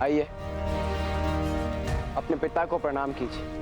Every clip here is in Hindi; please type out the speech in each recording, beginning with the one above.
आइए, अपने पिता को प्रणाम कीजिए।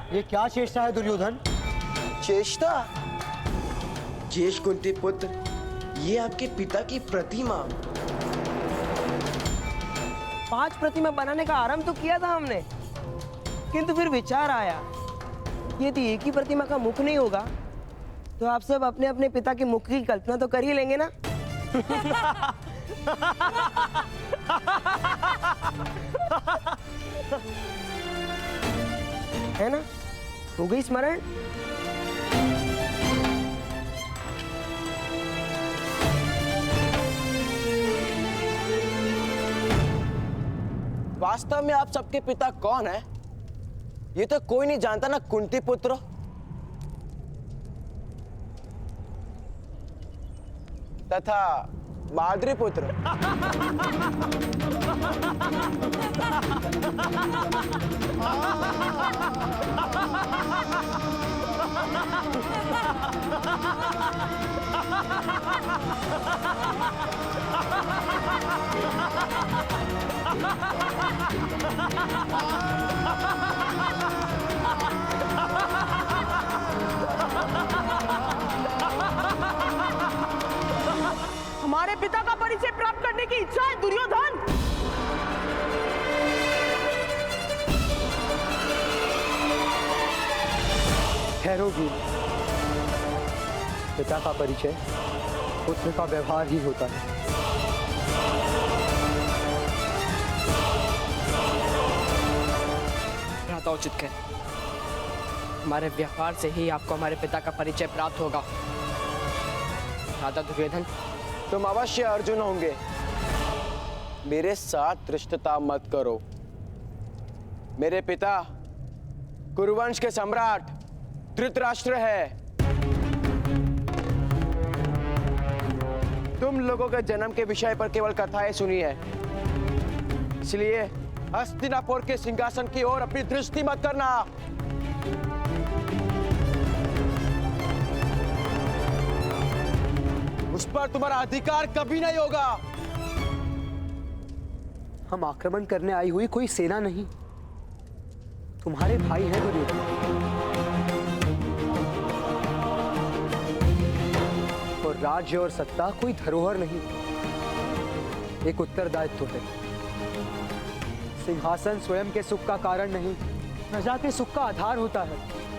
ये क्या चेष्टा है दुर्योधन? चेष्टा? ज्येष्ठ कुंती पुत्र, ये आपके पिता की प्रतिमा। 5 प्रतिमा बनाने का आरंभ तो किया था हमने, किंतु फिर विचार आया यदि एक ही प्रतिमा का मुख नहीं होगा तो आप सब अपने अपने पिता के मुख की कल्पना तो कर ही लेंगे ना। है ना? हो गई स्मरण? वास्तव में आप सबके पिता कौन है? ये तो कोई नहीं जानता ना कुंती पुत्र। तथा माद्री पुत्र। हमारे पिता का परिचय प्राप्त करने की इच्छा है दुर्योधन। ठहरोगी। पिता का परिचय पुत्र का व्यवहार ही होता है। भ्राता उचित कह, हमारे व्यवहार से ही आपको हमारे पिता का परिचय प्राप्त होगा। भ्राता दुर्योधन, तुम अवश्य अर्जुन होंगे। मेरे साथ धृष्टता मत करो। मेरे पिता कुरुवंश के सम्राट धृतराष्ट्र है। तुम लोगों के जन्म के विषय पर केवल कथाएं सुनी है, इसलिए हस्तिनापुर के सिंहासन की ओर अपनी दृष्टि मत करना। उस पर तुम्हारा अधिकार कभी नहीं होगा। हम आक्रमण करने आई हुई कोई सेना नहीं, तुम्हारे भाई हैं दुर्योधन। और राज्य और सत्ता कोई धरोहर नहीं, एक उत्तरदायित्व है। सिंहासन स्वयं के सुख का कारण नहीं, प्रजा के सुख का आधार होता है।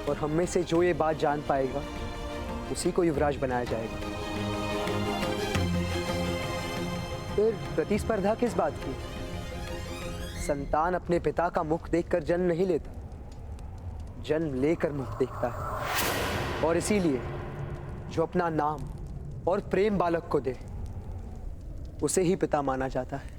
और हम में से जो ये बात जान पाएगा उसी को युवराज बनाया जाएगा। फिर प्रतिस्पर्धा किस बात की? संतान अपने पिता का मुख देखकर जन्म नहीं लेता, जन्म लेकर मुख देखता है। और इसीलिए जो अपना नाम और प्रेम बालक को दे उसे ही पिता माना जाता है।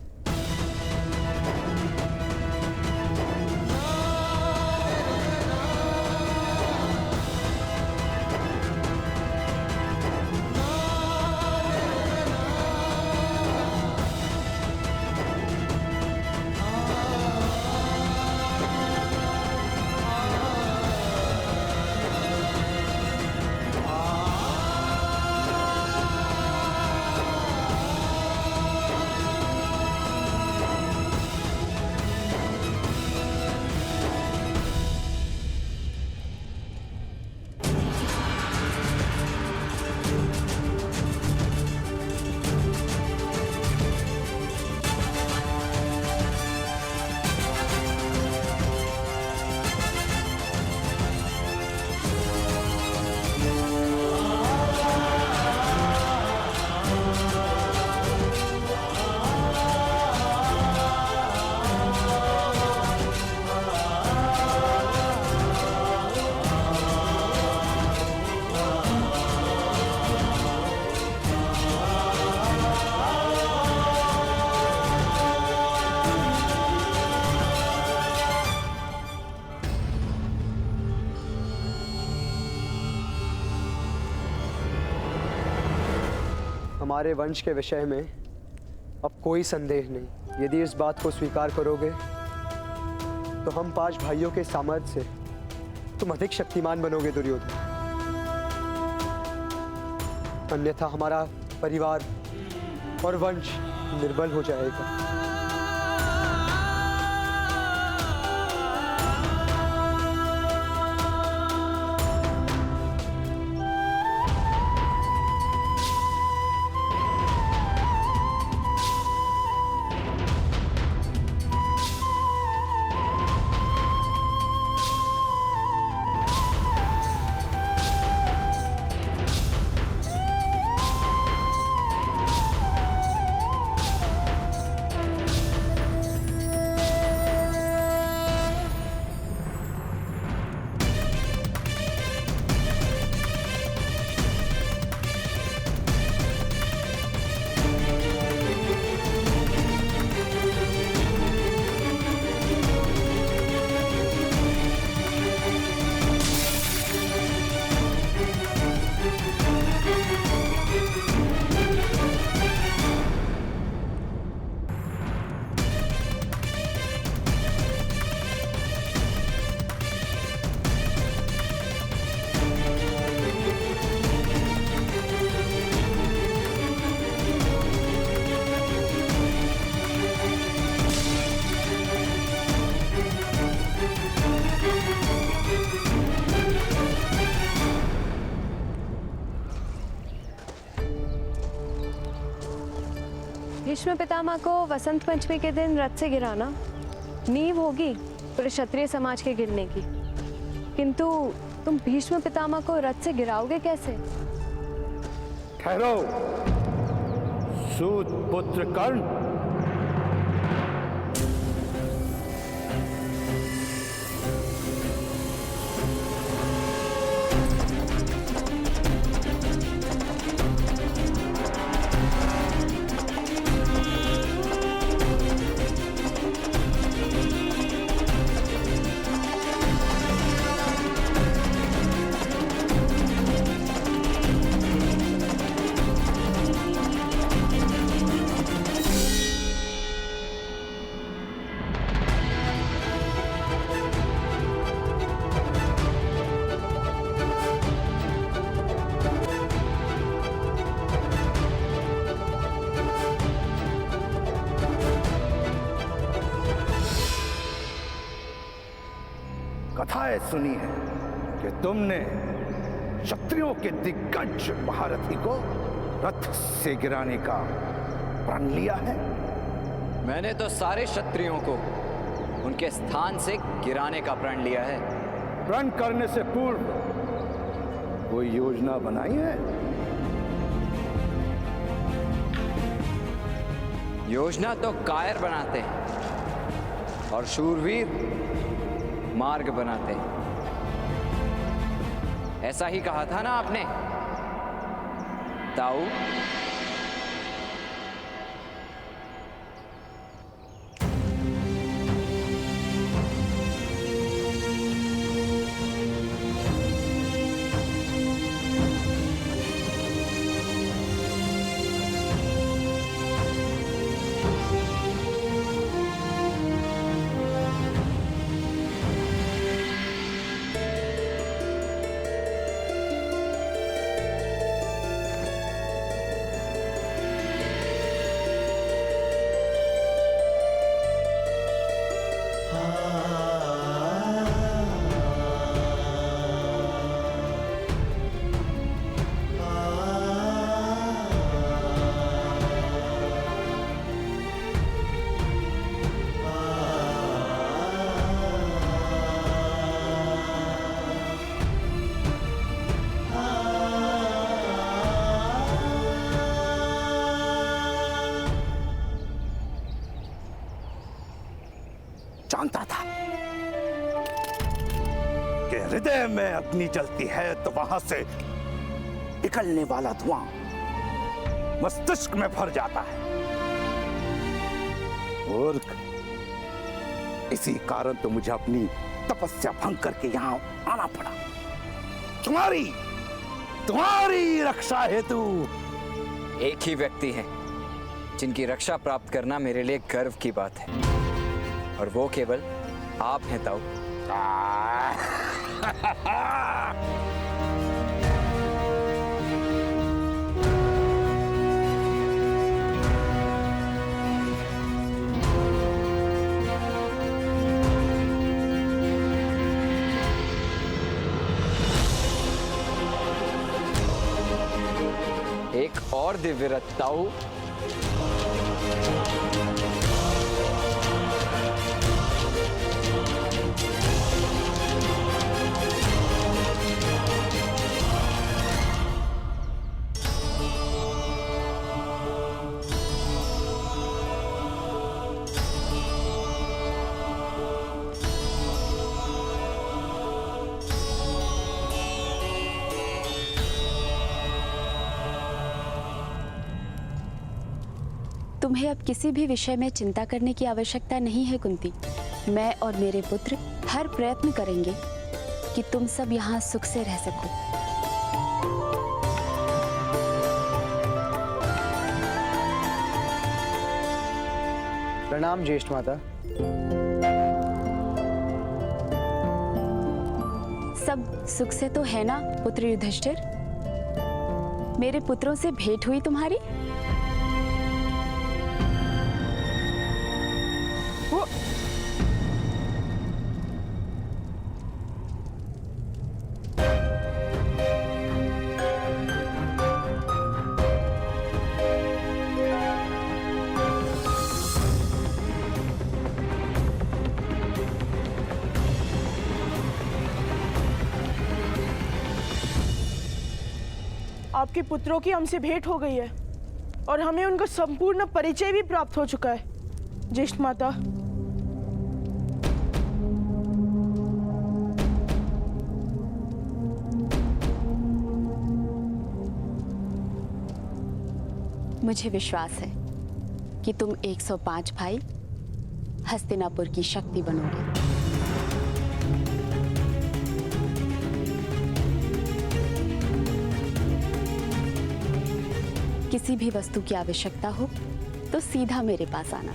हमारे वंश के विषय में अब कोई संदेह नहीं। यदि इस बात को स्वीकार करोगे तो हम 5 भाइयों के सामर्थ्य से तुम अधिक शक्तिमान बनोगे दुर्योधन। अन्यथा हमारा परिवार और वंश निर्बल हो जाएगा। भीष्म पितामह को वसंत पंचमी के दिन रथ से गिराना नींव होगी पूरे क्षत्रिय समाज के गिरने की, किंतु तुम भीष्म पितामह को रथ से गिराओगे कैसे? ठहरो सूत पुत्र कर्ण। कथाएं सुनी है कि तुमने क्षत्रियों के दिग्गज महारथी को रथ से गिराने का प्रण लिया है। मैंने तो सारे क्षत्रियों को उनके स्थान से गिराने का प्रण लिया है। प्रण करने से पूर्व कोई योजना बनाई है? योजना तो कायर बनाते हैं और शूरवीर मार्ग बनाते हैं। ऐसा ही कहा था ना आपने ताऊ? जानता था कि हृदय में अग्नि जलती है तो वहां से निकलने वाला धुआं मस्तिष्क में भर जाता है। और इसी कारण तो मुझे अपनी तपस्या भंग करके यहां आना पड़ा। तुम्हारी रक्षा हेतु एक ही व्यक्ति हैं जिनकी रक्षा प्राप्त करना मेरे लिए गर्व की बात है, और वो केवल आप हैं ताऊ। एक और दिव्य रथ ताऊ। तुम्हें अब किसी भी विषय में चिंता करने की आवश्यकता नहीं है कुंती। मैं और मेरे पुत्र हर प्रयत्न करेंगे कि तुम सब यहाँ सुख से रह सको। प्रणाम ज्येष्ठ माता। सब सुख से तो है ना पुत्र युधिष्ठिर? मेरे पुत्रों से भेंट हुई तुम्हारी? आपके पुत्रों की हमसे भेंट हो गई है और हमें उनका संपूर्ण परिचय भी प्राप्त हो चुका है ज्येष्ठ माता। मुझे विश्वास है कि तुम 105 भाई हस्तिनापुर की शक्ति बनोगे। किसी भी वस्तु की आवश्यकता हो तो सीधा मेरे पास आना।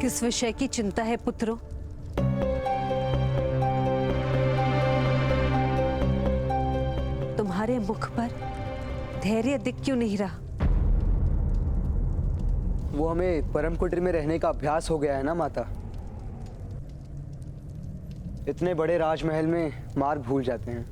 किस विषय की चिंता है पुत्रों? तुम्हारे मुख पर धैर्य दिख क्यों नहीं रहा? वो हमें परम कुटीर में रहने का अभ्यास हो गया है ना माता। इतने बड़े राजमहल में मार्ग भूल जाते हैं।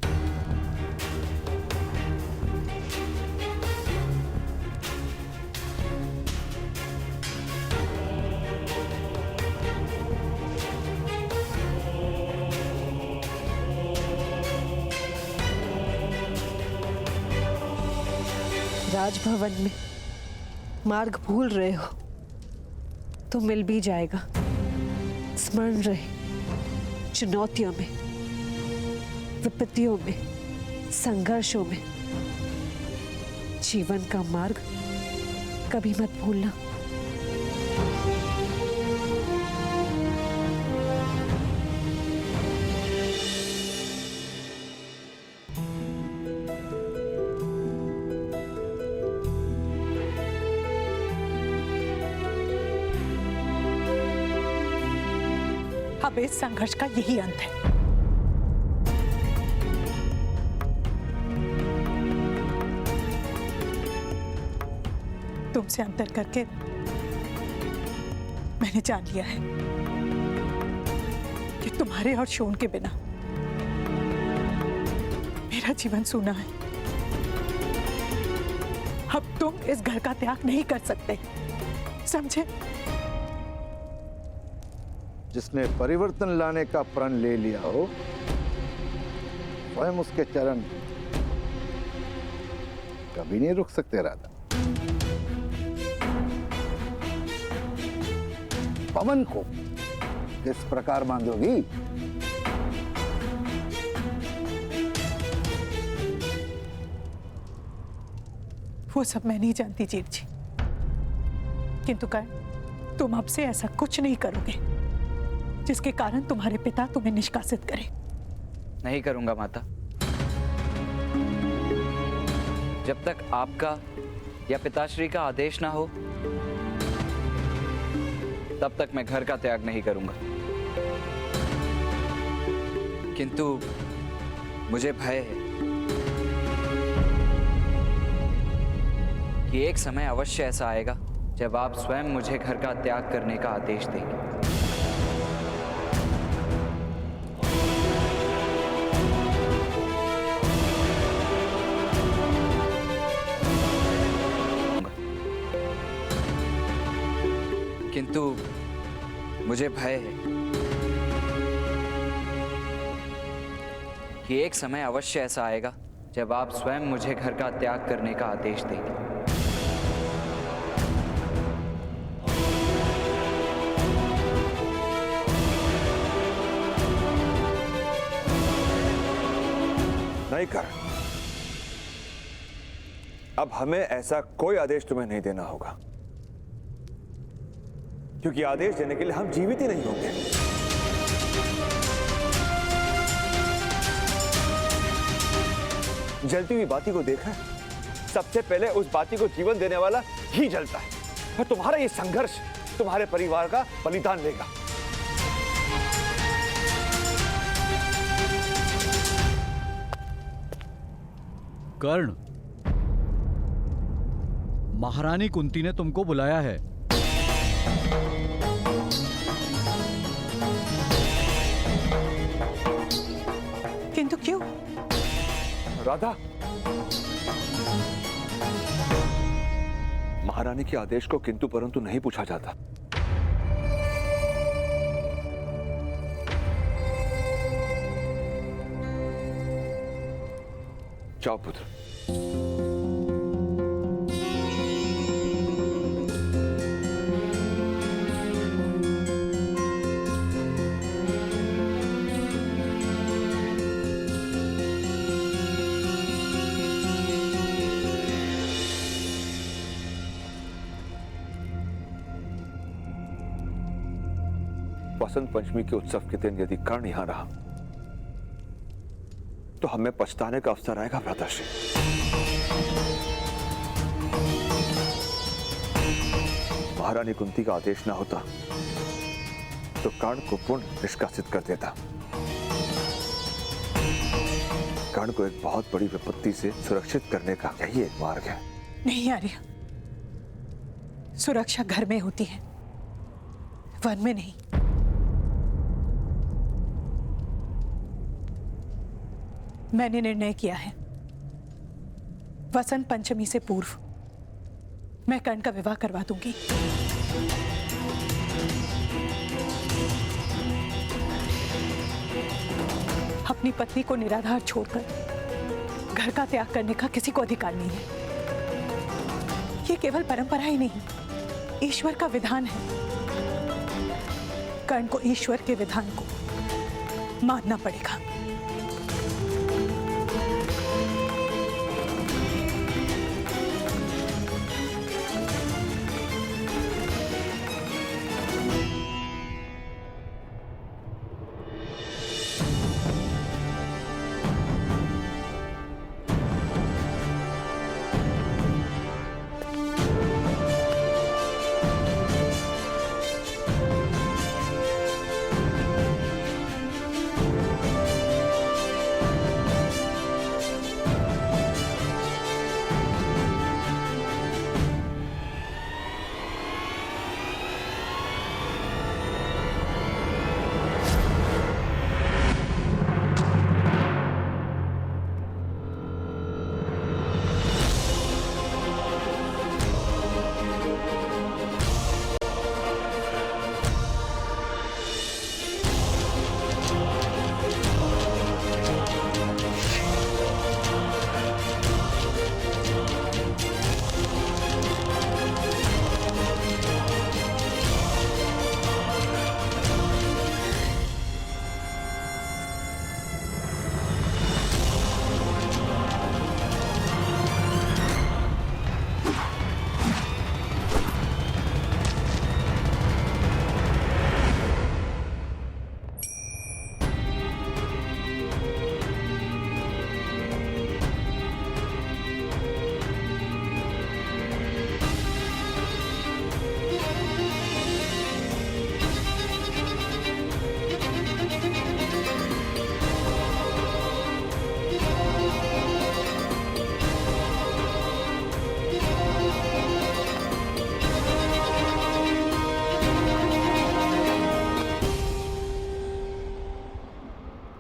राजभवन में मार्ग भूल रहे हो तो मिल भी जाएगा। स्मरण रहे, चुनौतियों में, विपत्तियों में, संघर्षों में जीवन का मार्ग कभी मत भूलना। अब इस संघर्ष का यही अंत है। तुमसे अंतर करके मैंने जान लिया है कि तुम्हारे और शोन के बिना मेरा जीवन सूना है। अब तुम इस घर का त्याग नहीं कर सकते, समझे? जिसने परिवर्तन लाने का प्रण ले लिया हो, स्वयं उसके चरण कभी नहीं रुक सकते राधा। पवन को किस प्रकार बांधोगी? वो सब मैं नहीं जानती जीत जी, किंतु कर्ण, तुम अब से ऐसा कुछ नहीं करोगे जिसके कारण तुम्हारे पिता तुम्हें निष्कासित करें। नहीं करूंगा माता। जब तक आपका या पिताश्री का आदेश ना हो तब तक मैं घर का त्याग नहीं करूंगा। किंतु मुझे भय है कि एक समय अवश्य ऐसा आएगा जब आप स्वयं मुझे घर का त्याग करने का आदेश देंगे। किंतु मुझे भय है कि एक समय अवश्य ऐसा आएगा जब आप स्वयं मुझे घर का त्याग करने का आदेश देंगे। नहीं कर, अब हमें ऐसा कोई आदेश तुम्हें नहीं देना होगा, क्योंकि आदेश देने के लिए हम जीवित ही नहीं होंगे। जलती हुई बाती को देखा है? सबसे पहले उस बाती को जीवन देने वाला ही जलता है, और तुम्हारा ये संघर्ष तुम्हारे परिवार का बलिदान लेगा। कर्ण, महारानी कुंती ने तुमको बुलाया है। किंतु क्यों? राधा, महारानी के आदेश को किंतु परंतु नहीं पूछा जाता। जाओ पुत्र। वसंत पंचमी के उत्सव के दिन यदि कर्ण यहां रहा तो हमें पछताने का अवसर आएगा भ्राताश्री। महारानी कुंती का आदेश ना होता तो कर्ण को पूर्ण निष्कासित कर देता। कर्ण को एक बहुत बड़ी विपत्ति से सुरक्षित करने का यही एक मार्ग है। नहीं आर्य, सुरक्षा घर में होती है, वन में नहीं। मैंने निर्णय किया है, वसंत पंचमी से पूर्व मैं कर्ण का विवाह करवा दूंगी। अपनी पत्नी को निराधार छोड़कर घर का त्याग करने का किसी को अधिकार नहीं है। ये केवल परंपरा ही नहीं, ईश्वर का विधान है। कर्ण को ईश्वर के विधान को मानना पड़ेगा।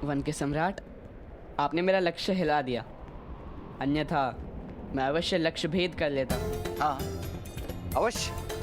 वन के सम्राट, आपने मेरा लक्ष्य हिला दिया, अन्यथा मैं अवश्य लक्ष्य भेद कर लेता। हाँ, अवश्य।